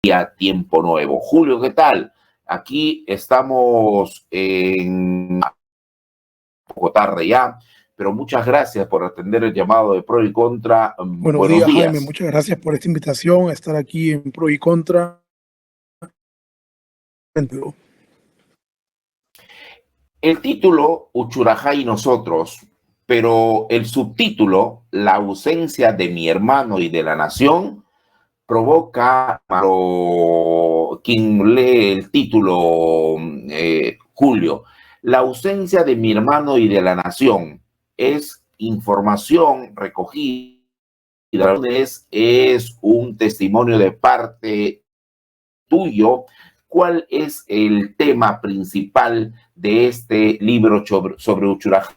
día, tiempo nuevo. Julio, ¿qué tal? Aquí estamos un poco tarde ya, pero muchas gracias por atender el llamado de Pro y Contra. Buenos días, Jaime. Muchas gracias por esta invitación a estar aquí en Pro y Contra. El título, Uchurajay y nosotros, pero el subtítulo, La ausencia de mi hermano y de la nación, provoca a quien lee el título, Julio. La ausencia de mi hermano y de la nación es información recogida, es un testimonio de parte tuyo. ¿Cuál es el tema principal de este libro sobre Uchurajay?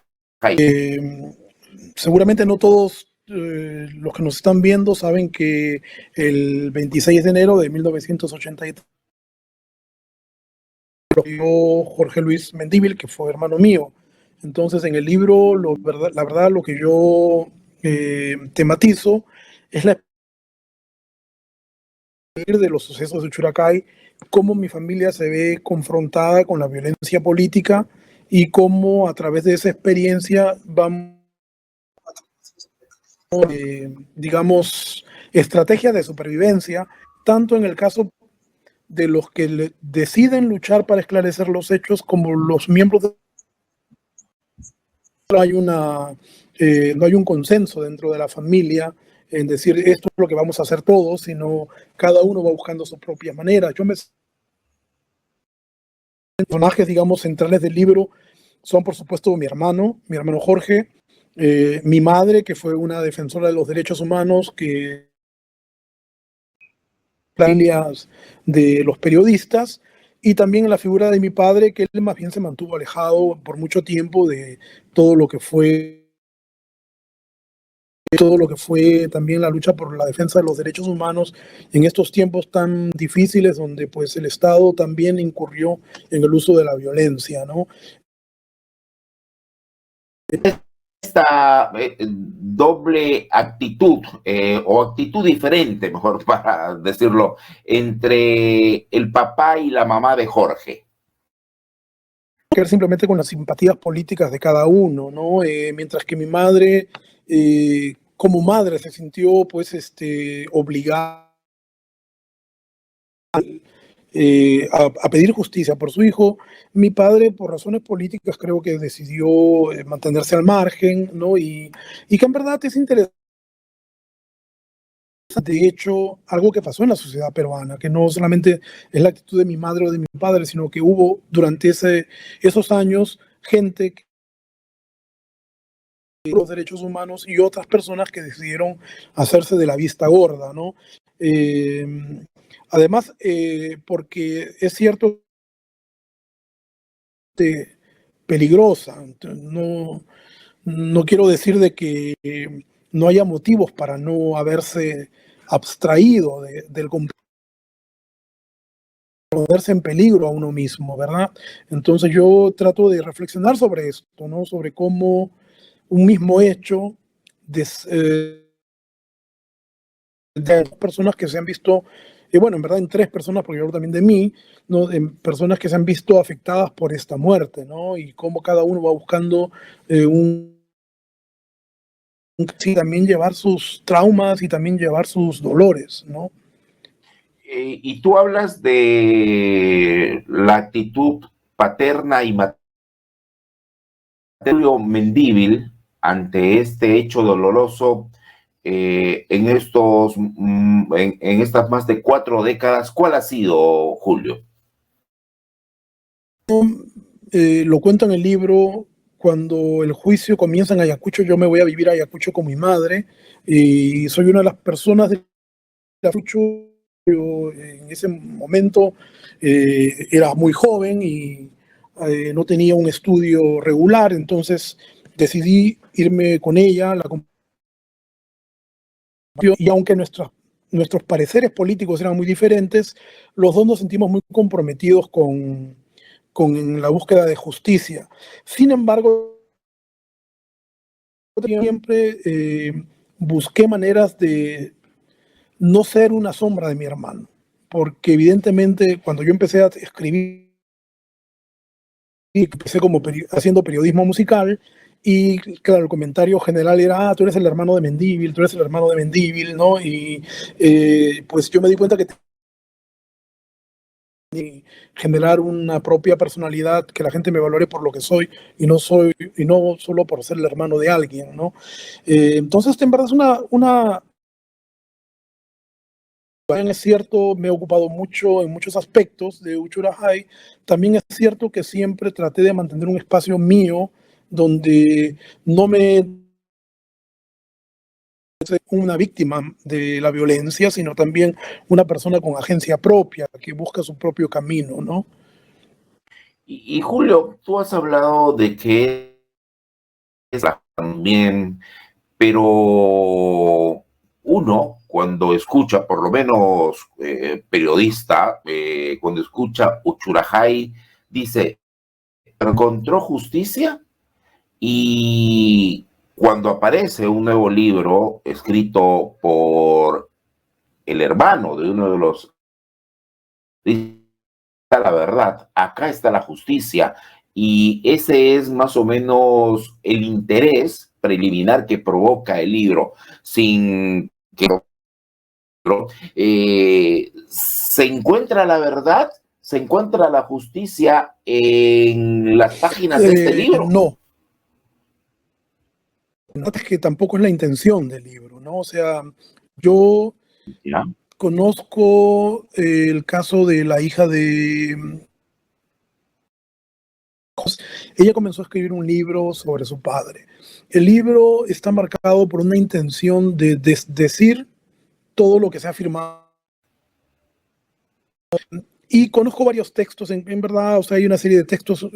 Seguramente no todos los que nos están viendo saben que el 26 de enero de 1983 Jorge Luis Mendívil, que fue hermano mío. Entonces, en el libro, la verdad, lo que yo tematizo es la de los sucesos de Uchuracay, cómo mi familia se ve confrontada con la violencia política y cómo a través de esa experiencia vamos, digamos, estrategias de supervivencia, tanto en el caso de los que deciden luchar para esclarecer los hechos como los miembros de... No hay no hay un consenso dentro de la familia en decir esto es lo que vamos a hacer todos, sino cada uno va buscando su propia manera. Personajes, digamos, centrales del libro son, por supuesto, mi hermano Jorge, mi madre, que fue una defensora de los derechos humanos, que familias de los periodistas, y también la figura de mi padre, que él más bien se mantuvo alejado por mucho tiempo de todo lo que fue también la lucha por la defensa de los derechos humanos en estos tiempos tan difíciles donde pues el Estado también incurrió en el uso de la violencia, ¿no? Esta doble actitud o actitud diferente, mejor para decirlo, entre el papá y la mamá de Jorge. Que ver simplemente con las simpatías políticas de cada uno, ¿no? Mientras que mi madre, como madre, se sintió pues obligada a pedir justicia por su hijo. Mi padre, por razones políticas, creo que decidió mantenerse al margen, ¿no? Y que en verdad es interesante, de hecho, algo que pasó en la sociedad peruana, que no solamente es la actitud de mi madre o de mi padre, sino que hubo durante esos años gente que los derechos humanos y otras personas que decidieron hacerse de la vista gorda, ¿no? Además, porque es cierto peligrosa, no quiero decir de que no haya motivos para no haberse abstraído del ponerse en peligro a uno mismo, ¿verdad? Entonces yo trato de reflexionar sobre esto, ¿no? Sobre cómo un mismo hecho de personas que se han visto, bueno, en verdad en tres personas, porque yo hablo también de mí, ¿no? En personas que se han visto afectadas por esta muerte, ¿no? Y cómo cada uno va buscando sí, también llevar sus traumas y también llevar sus dolores, ¿no? Y tú hablas de la actitud paterna y materna Mendívil ante este hecho doloroso en estas más de 4 décadas. ¿Cuál ha sido, Julio? Lo cuento en el libro. Cuando el juicio comienza en Ayacucho, yo me voy a vivir a Ayacucho con mi madre y soy una de las personas de Ayacucho. Yo en ese momento era muy joven y no tenía un estudio regular, entonces decidí irme con ella. Y aunque nuestros pareceres políticos eran muy diferentes, los dos nos sentimos muy comprometidos con la búsqueda de justicia. Sin embargo, siempre busqué maneras de no ser una sombra de mi hermano, porque evidentemente cuando yo empecé a escribir, empecé como haciendo periodismo musical, y claro, el comentario general era, tú eres el hermano de Mendívil, tú eres el hermano de Mendívil, ¿no? Y pues yo me di cuenta que generar una propia personalidad, que la gente me valore por lo que soy y no solo por ser el hermano de alguien, ¿no? Entonces, en verdad es también es cierto, me he ocupado mucho en muchos aspectos de Uchurajay. También es cierto que siempre traté de mantener un espacio mío donde no me una víctima de la violencia, sino también una persona con agencia propia, que busca su propio camino, ¿no? Y Julio, tú has hablado de que es también, pero uno cuando escucha, por lo menos periodista, cuando escucha Uchurajay, dice, ¿encontró justicia? Y cuando aparece un nuevo libro escrito por el hermano de uno de los, dice la verdad, acá está la justicia, y ese es más o menos el interés preliminar que provoca el libro, sin que se encuentra la verdad, se encuentra la justicia en las páginas de este libro. No. Es que tampoco es la intención del libro, ¿no? O sea, yo ¿Ya? conozco el caso de la hija de... Ella comenzó a escribir un libro sobre su padre. El libro está marcado por una intención de decir todo lo que se ha afirmado. Y conozco varios textos, en verdad, o sea, hay una serie de textos,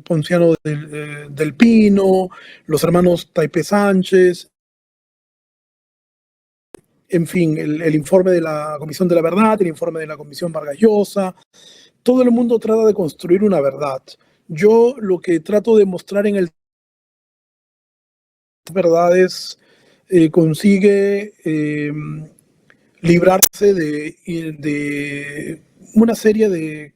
Ponciano del Pino, los hermanos Taipe Sánchez, en fin, el informe de la Comisión de la Verdad, el informe de la Comisión Vargas Llosa. Todo el mundo trata de construir una verdad. Yo lo que trato de mostrar en el verdades consigue librarse de una serie de,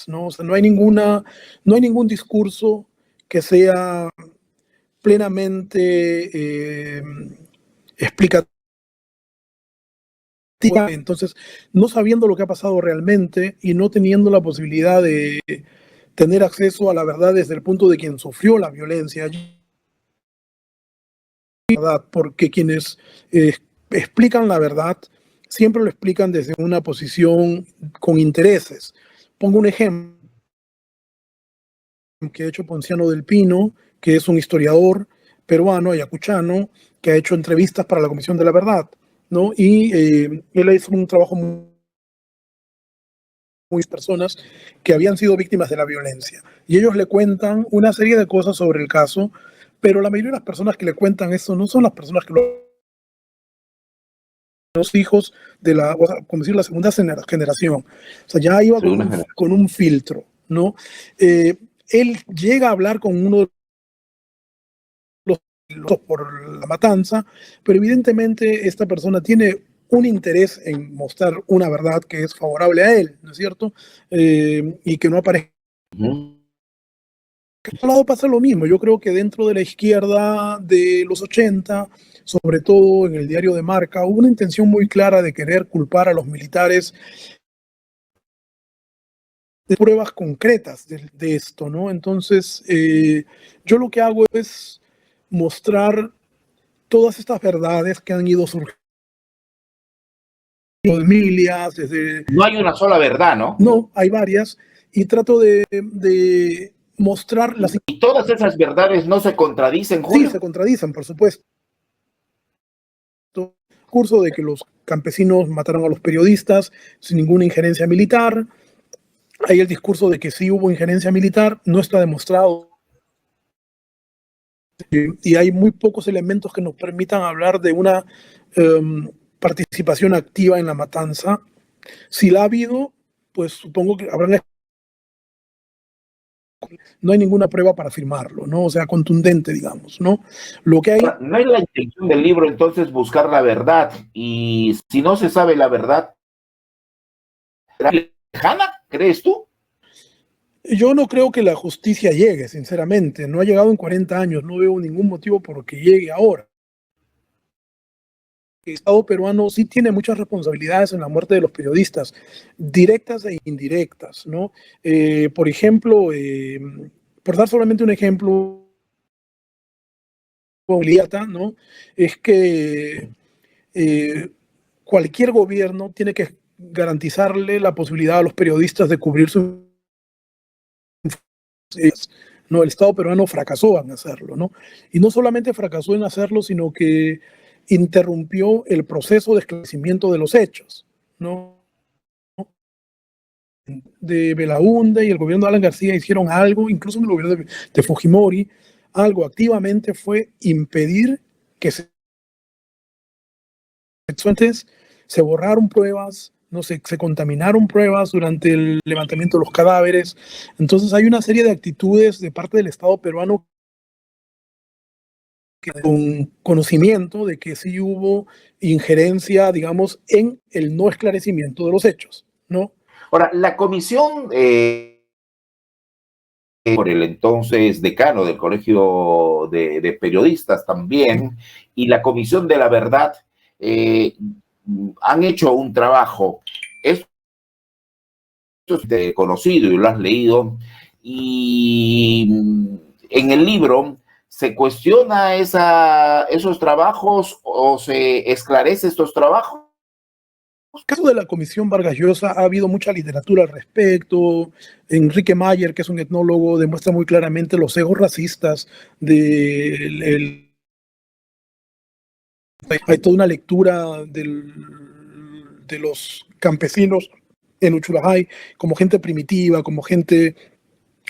¿no? O sea, no hay ningún discurso que sea plenamente explicativo. Entonces, no sabiendo lo que ha pasado realmente y no teniendo la posibilidad de tener acceso a la verdad desde el punto de quien sufrió la violencia, porque quienes explican la verdad siempre lo explican desde una posición con intereses. Pongo un ejemplo que ha hecho Ponciano del Pino, que es un historiador peruano, ayacuchano, que ha hecho entrevistas para la Comisión de la Verdad, ¿no? Y él hizo un trabajo muy personas que habían sido víctimas de la violencia. Y ellos le cuentan una serie de cosas sobre el caso, pero la mayoría de las personas que le cuentan eso no son las personas que los hijos de la, o sea, como decir, la segunda generación. O sea, ya iba con un filtro, ¿no? Él llega a hablar con uno de los por la matanza, pero evidentemente esta persona tiene un interés en mostrar una verdad que es favorable a él, ¿no es cierto? Y que no aparezca. Por otro lado pasa lo mismo. Yo creo que dentro de la izquierda de los 80, sobre todo en el diario de Marca, hubo una intención muy clara de querer culpar a los militares de pruebas concretas de esto, ¿no? Entonces, yo lo que hago es mostrar todas estas verdades que han ido surgiendo de Emilia, desde... No hay una sola verdad, ¿no? No, hay varias, y trato de mostrar las... ¿Y todas esas verdades no se contradicen, Julio? Sí, se contradicen, por supuesto. El curso de que los campesinos mataron a los periodistas sin ninguna injerencia militar. Hay el discurso de que sí hubo injerencia militar, no está demostrado. Y hay muy pocos elementos que nos permitan hablar de una participación activa en la matanza. Si la ha habido, pues supongo que habrán no hay ninguna prueba para afirmarlo, ¿no? O sea, contundente, digamos, ¿no? Lo que hay... No es la intención del libro entonces buscar la verdad, y si no se sabe la verdad, ¿será lejana, crees tú? Yo no creo que la justicia llegue, sinceramente. No ha llegado en 40 años, no veo ningún motivo por que llegue ahora. El Estado peruano sí tiene muchas responsabilidades en la muerte de los periodistas, directas e indirectas, ¿no? Por ejemplo, por dar solamente un ejemplo, ¿no? Es que cualquier gobierno tiene que garantizarle la posibilidad a los periodistas de cubrir sus... No, el Estado peruano fracasó en hacerlo, ¿no? Y no solamente fracasó en hacerlo, sino que interrumpió el proceso de esclarecimiento de los hechos, ¿no? De Belaúnde y el gobierno de Alan García hicieron algo, incluso en el gobierno de Fujimori, algo activamente fue impedir que se borraron pruebas, no sé, se contaminaron pruebas durante el levantamiento de los cadáveres. Entonces hay una serie de actitudes de parte del Estado peruano con conocimiento de que sí hubo injerencia, digamos, en el no esclarecimiento de los hechos, ¿no? Ahora, la comisión por el entonces decano del Colegio de Periodistas también, y la Comisión de la Verdad, eh, han hecho un trabajo. Esto es conocido y lo has leído, y en el libro se cuestiona esos trabajos o se esclarece estos trabajos. En el caso de la Comisión Vargas Llosa ha habido mucha literatura al respecto. Enrique Mayer, que es un etnólogo, demuestra muy claramente los sesgos racistas hay toda una lectura de los campesinos en Uchurajay como gente primitiva, como gente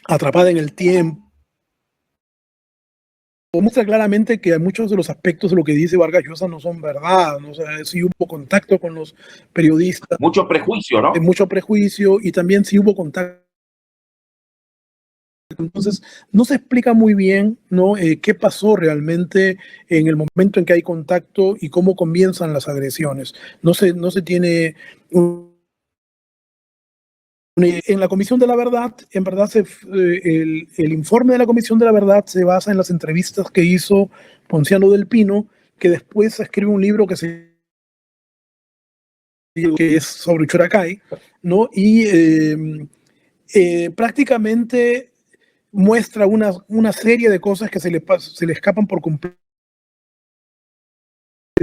atrapada en el tiempo. Muestra claramente que muchos de los aspectos de lo que dice Vargas Llosa no son verdad, ¿no? O sea, sí hubo contacto con los periodistas, Mucho prejuicio, ¿no? mucho prejuicio, y también sí hubo contacto. Entonces, no se explica muy bien, ¿no? Qué pasó realmente en el momento en que hay contacto y cómo comienzan las agresiones. No se tiene en la Comisión de la Verdad, en verdad, el informe de la Comisión de la Verdad se basa en las entrevistas que hizo Ponciano del Pino, que después escribe un libro que es sobre Churacay, ¿no? Y prácticamente muestra una serie de cosas que se le escapan por completo.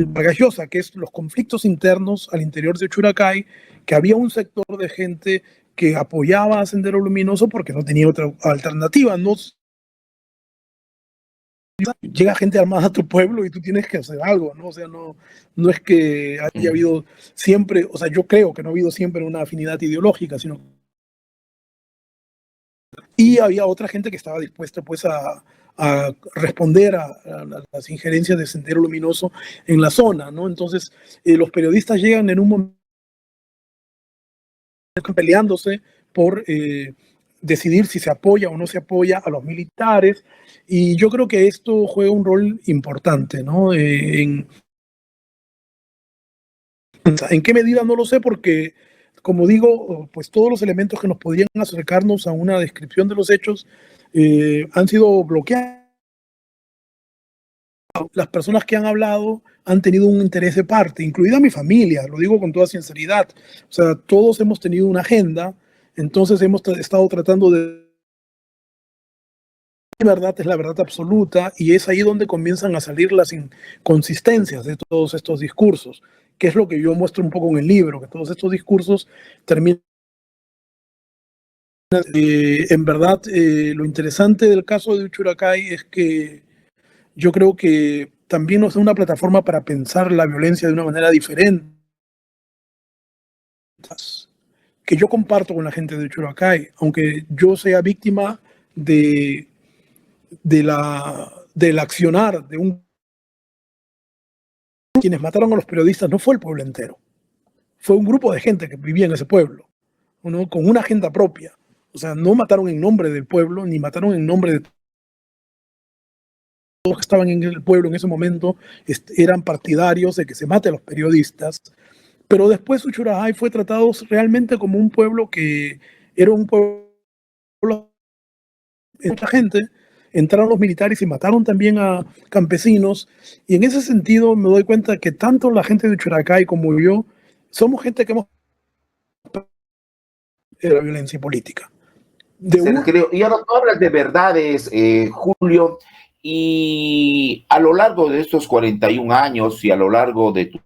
Vargas Llosa, que es los conflictos internos al interior de Churacay, que había un sector de gente que apoyaba a Sendero Luminoso porque no tenía otra alternativa. No llega gente armada a tu pueblo y tú tienes que hacer algo, ¿no? O sea, no es que haya habido siempre, o sea, yo creo que no ha habido siempre una afinidad ideológica, sino... Y había otra gente que estaba dispuesta, pues, a responder a las injerencias de Sendero Luminoso en la zona, ¿no? Entonces, los periodistas llegan en un momento peleándose por decidir si se apoya o no se apoya a los militares, y yo creo que esto juega un rol importante, ¿no? ¿En qué medida? No lo sé, porque, como digo, pues todos los elementos que nos podrían acercarnos a una descripción de los hechos han sido bloqueados. Las personas que han hablado han tenido un interés de parte, incluida mi familia, lo digo con toda sinceridad. O sea, todos hemos tenido una agenda, entonces hemos estado tratando de... La verdad es la verdad absoluta, y es ahí donde comienzan a salir las inconsistencias de todos estos discursos, que es lo que yo muestro un poco en el libro, que todos estos discursos terminan... en verdad, lo interesante del caso de Uchuracay es que yo creo que también nos da una plataforma para pensar la violencia de una manera diferente, que yo comparto con la gente de Churacay, aunque yo sea víctima de, del accionar de quienes mataron a los periodistas. No fue el pueblo entero, fue un grupo de gente que vivía en ese pueblo, ¿no? Con una agenda propia. O sea, no mataron en nombre del pueblo, ni mataron en nombre de todos los que estaban en el pueblo en ese momento, eran partidarios de que se mate a los periodistas. Pero después Uchurajay fue tratado realmente como un pueblo que era un pueblo de mucha gente. Entraron los militares y mataron también a campesinos. Y en ese sentido me doy cuenta que tanto la gente de Uchuracay como yo somos gente que hemos la violencia política. Sergio, y ahora tú hablas de verdades, Julio, y a lo largo de estos 41 años y a lo largo de tu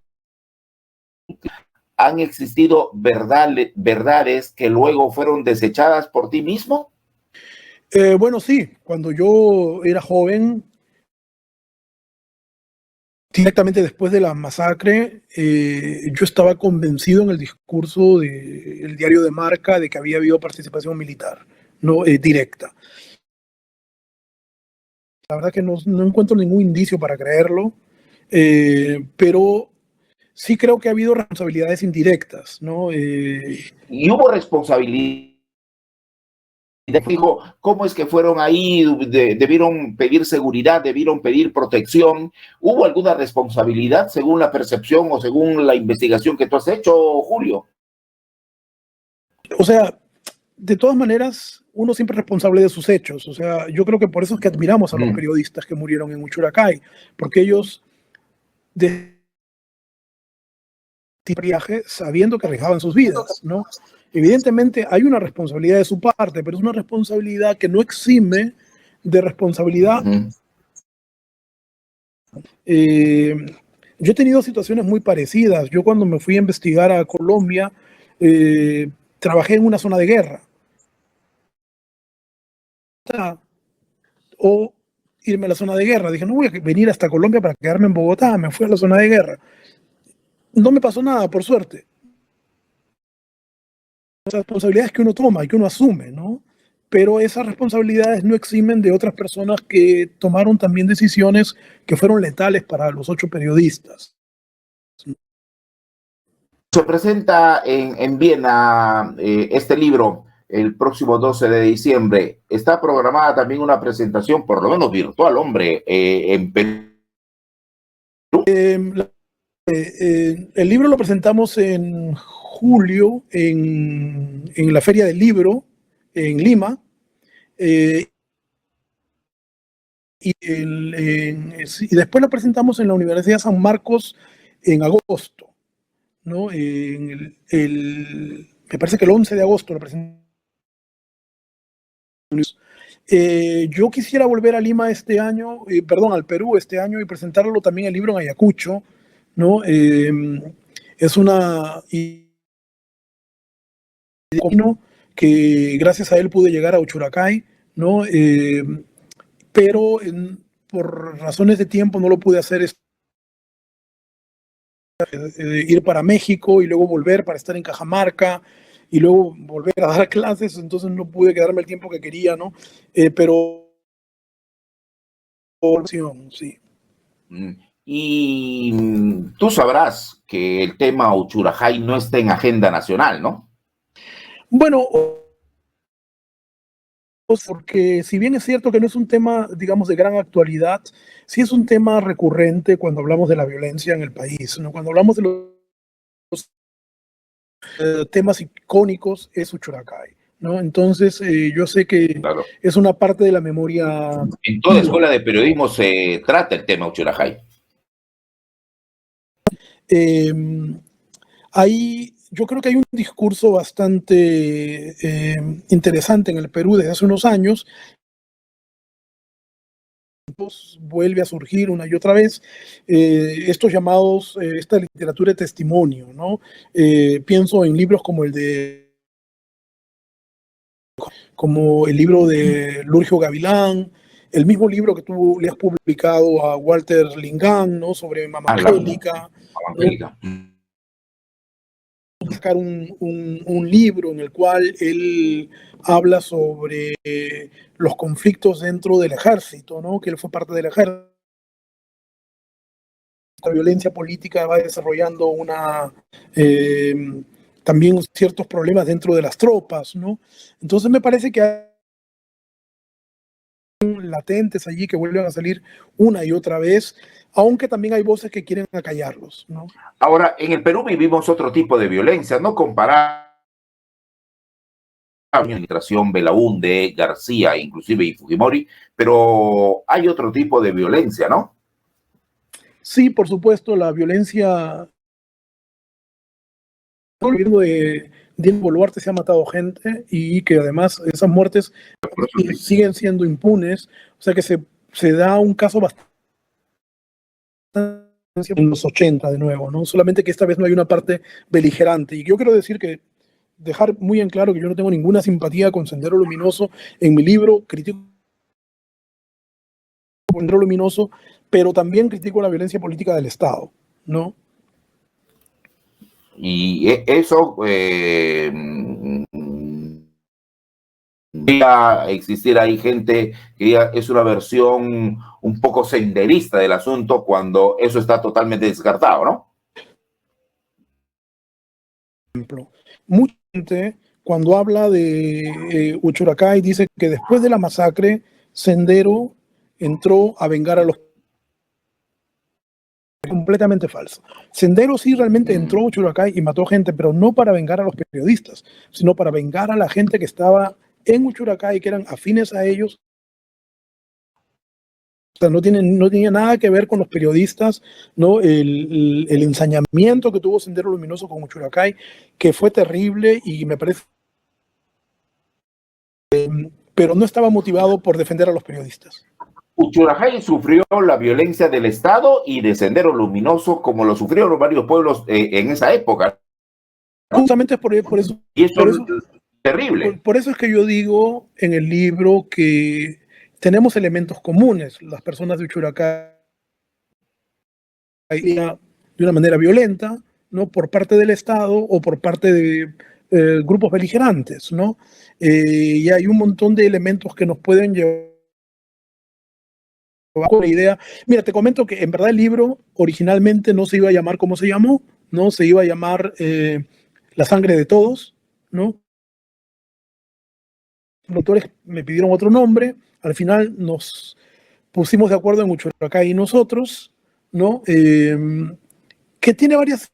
¿han existido verdades que luego fueron desechadas por ti mismo? Bueno, sí, cuando yo era joven, directamente después de la masacre, yo estaba convencido en el discurso del diario de Marca de que había habido participación militar, no directa. La verdad que no encuentro ningún indicio para creerlo, pero sí creo que ha habido responsabilidades indirectas, ¿no? Y hubo responsabilidad. Dijo, ¿cómo es que fueron ahí? ¿Debieron pedir seguridad? ¿Debieron pedir protección? ¿Hubo alguna responsabilidad según la percepción o según la investigación que tú has hecho, Julio? O sea, de todas maneras, uno siempre es responsable de sus hechos. O sea, yo creo que por eso es que admiramos a los periodistas que murieron en Uchuracay, porque ellos de viaje sabiendo que arriesgaban sus vidas, ¿no? Evidentemente hay una responsabilidad de su parte, pero es una responsabilidad que no exime de responsabilidad. Yo he tenido situaciones muy parecidas. Yo cuando me fui a investigar a Colombia, trabajé en una zona de guerra. O irme a la zona de guerra. Dije, no voy a venir hasta Colombia para quedarme en Bogotá. Me fui a la zona de guerra. No me pasó nada, por suerte. Las responsabilidades que uno toma y que uno asume, ¿no? Pero esas responsabilidades no eximen de otras personas que tomaron también decisiones que fueron letales para los 8 periodistas. Se presenta en Viena este libro el próximo 12 de diciembre. Está programada también una presentación, por lo menos virtual, hombre, en Perú. El libro lo presentamos en julio en la Feria del Libro en Lima. Y después lo presentamos en la Universidad de San Marcos en agosto, ¿no? Me parece que el 11 de agosto lo presentamos. Yo quisiera volver a Lima este año, perdón, al Perú este año y presentarlo también el libro en Ayacucho, ¿no? Es una que gracias a él pude llegar a Uchuracay, ¿no? Pero por razones de tiempo no lo pude hacer, ir para México y luego volver para estar en Cajamarca y luego volver a dar clases, entonces no pude quedarme el tiempo que quería, ¿no? Pero sí. Y tú sabrás que el tema Uchurajay no está en agenda nacional, ¿no? Bueno, porque si bien es cierto que no es un tema, digamos, de gran actualidad, sí es un tema recurrente cuando hablamos de la violencia en el país, ¿no? Cuando hablamos de los temas icónicos es Uchuracay, ¿no? Entonces, yo sé que claro, es una parte de la memoria. En toda escuela de periodismo se trata el tema Uchurajay. Yo creo que hay un discurso bastante interesante en el Perú desde hace unos años. Vuelve a surgir una y otra vez estos llamados, esta literatura de testimonio, ¿no? Pienso en libros como el libro de Lurgio Gavilán, el mismo libro que tú le has publicado a Walter Lingán, ¿no? Sobre Mamá Angélica. Sacar un libro en el cual él habla sobre los conflictos dentro del ejército, ¿no? Que él fue parte del ejército. La violencia política va desarrollando una también ciertos problemas dentro de las tropas, ¿no? Entonces me parece que hay latentes allí que vuelven a salir una y otra vez, aunque también hay voces que quieren acallarlos, ¿no? Ahora, en el Perú vivimos otro tipo de violencia, no comparar la administración Belaúnde, García, inclusive y Fujimori, pero hay otro tipo de violencia, ¿no? Sí, por supuesto, la violencia. El gobierno de Dina Boluarte se ha matado gente y que además esas muertes siguen siendo impunes. O sea que se da un caso bastante en los 80 de nuevo, ¿no? Solamente que esta vez no hay una parte beligerante. Y yo quiero decir que dejar muy en claro que yo no tengo ninguna simpatía con Sendero Luminoso. En mi libro critico Sendero Luminoso, pero también critico la violencia política del Estado, ¿no? Y eso a existir ahí gente que ya es una versión un poco senderista del asunto cuando eso está totalmente descartado, ¿no? Mucha gente cuando habla de Uchucchacay dice que después de la masacre Sendero entró a vengar a los completamente falso. Sendero sí realmente entró a Uchucchacay y mató gente, pero no para vengar a los periodistas, sino para vengar a la gente que estaba en Uchucchacay, que eran afines a ellos. O sea, no tenía nada que ver con los periodistas, ¿no? El ensañamiento que tuvo Sendero Luminoso con Uchucchacay, que fue terrible y me parece, pero no estaba motivado por defender a los periodistas. Uchucchacay sufrió la violencia del Estado y de Sendero Luminoso como lo sufrieron varios pueblos en esa época, ¿no? Justamente es por eso. Y eso es terrible. Por eso es que yo digo en el libro que tenemos elementos comunes. Las personas de Uchucchacay de una manera violenta, ¿no? Por parte del Estado o por parte de grupos beligerantes, ¿no? Y hay un montón de elementos que nos pueden llevar con la idea. Mira, te comento que en verdad el libro originalmente no se iba a llamar como se llamó, ¿no? Se iba a llamar La sangre de todos, ¿no? Los autores me pidieron otro nombre, al final nos pusimos de acuerdo en Uchucchacay y nosotros, ¿no? Que tiene varias.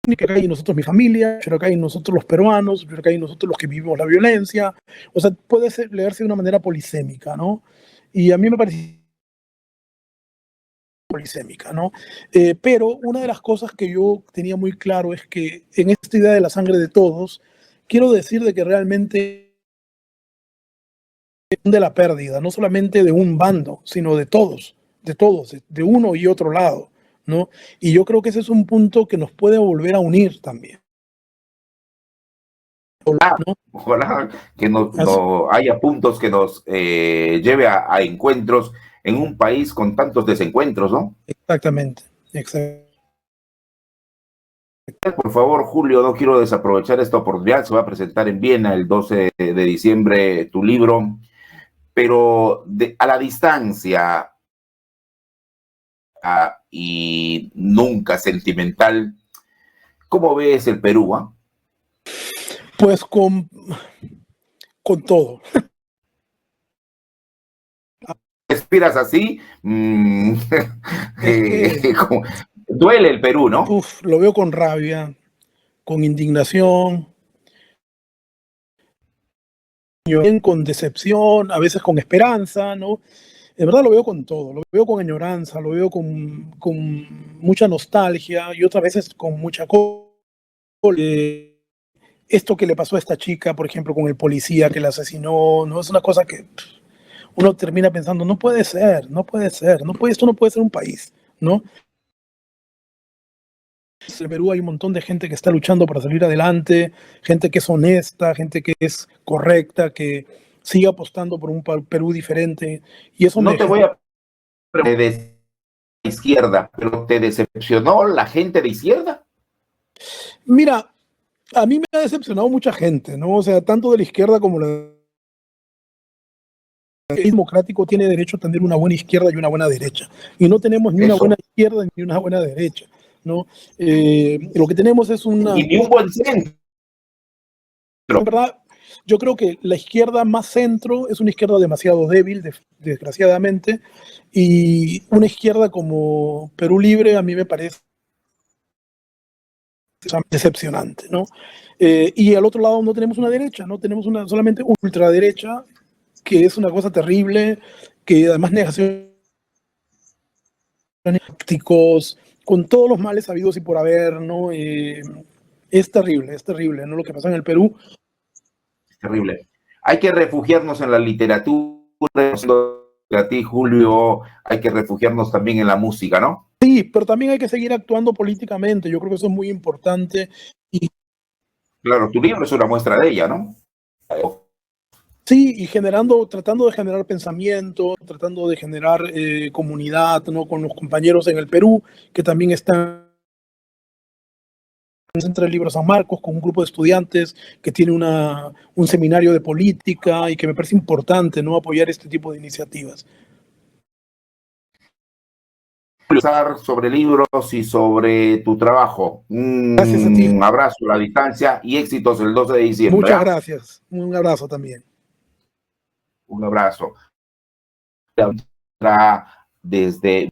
Uchucchacay y nosotros mi familia, Uchucchacay y nosotros los peruanos, Uchucchacay y nosotros los que vivimos la violencia. O sea, puede leerse de una manera polisémica, ¿no? Y a mí me parece polisémica, ¿no? Pero una de las cosas que yo tenía muy claro es que en esta idea de la sangre de todos, quiero decir de que realmente de la pérdida, no solamente de un bando, sino de todos, de uno y otro lado, ¿no? Y yo creo que ese es un punto que nos puede volver a unir también. ¿No? Ojalá que no haya puntos que nos lleve a encuentros en un país con tantos desencuentros, ¿no? Exactamente. Por favor, Julio, no quiero desaprovechar esta oportunidad. Se va a presentar en Viena el 12 de diciembre tu libro, pero a la distancia y nunca sentimental, ¿cómo ves el Perú? Pues con todo. Respiras así, duele el Perú, ¿no? Lo veo con rabia, con indignación, con decepción, a veces con esperanza, ¿no? De verdad lo veo con todo, lo veo con añoranza, lo veo con mucha nostalgia y otras veces con mucha esto que le pasó a esta chica, por ejemplo, con el policía que la asesinó, no es una cosa que uno termina pensando, no puede ser, esto no puede ser un país, ¿no? En el Perú hay un montón de gente que está luchando para salir adelante, gente que es honesta, gente que es correcta, que sigue apostando por un Perú diferente. Y eso no te voy a de izquierda, pero ¿te decepcionó la gente de izquierda? Mira, a mí me ha decepcionado mucha gente, ¿no? O sea, tanto de la izquierda como la el democrático tiene derecho a tener una buena izquierda y una buena derecha. Y no tenemos ni una buena izquierda ni una buena derecha, ¿no? Lo que tenemos es una... Y ni un buen centro. En verdad, yo creo que la izquierda más centro es una izquierda demasiado débil, desgraciadamente, y una izquierda como Perú Libre a mí me parece decepcionante, ¿no? Y al otro lado no tenemos una derecha, no tenemos solamente una ultraderecha, que es una cosa terrible, que además negación ópticos, con todos los males habidos y por haber, ¿no? Es terrible, ¿no? Lo que pasa en el Perú. Es terrible. Hay que refugiarnos en la literatura, a ti, Julio, hay que refugiarnos también en la música, ¿no? Sí, pero también hay que seguir actuando políticamente, yo creo que eso es muy importante. Y claro, tu libro es una muestra de ella, ¿no? sí, y tratando de generar pensamiento, tratando de generar comunidad, ¿no? Con los compañeros en el Perú, que también están en el Centro del Libro San Marcos, con un grupo de estudiantes que tiene un seminario de política y que me parece importante, ¿no? Apoyar este tipo de iniciativas. Sobre libros y sobre tu trabajo. Gracias a ti. Un abrazo a la distancia y éxitos el 12 de diciembre. Muchas gracias. Un abrazo también. Un abrazo. Desde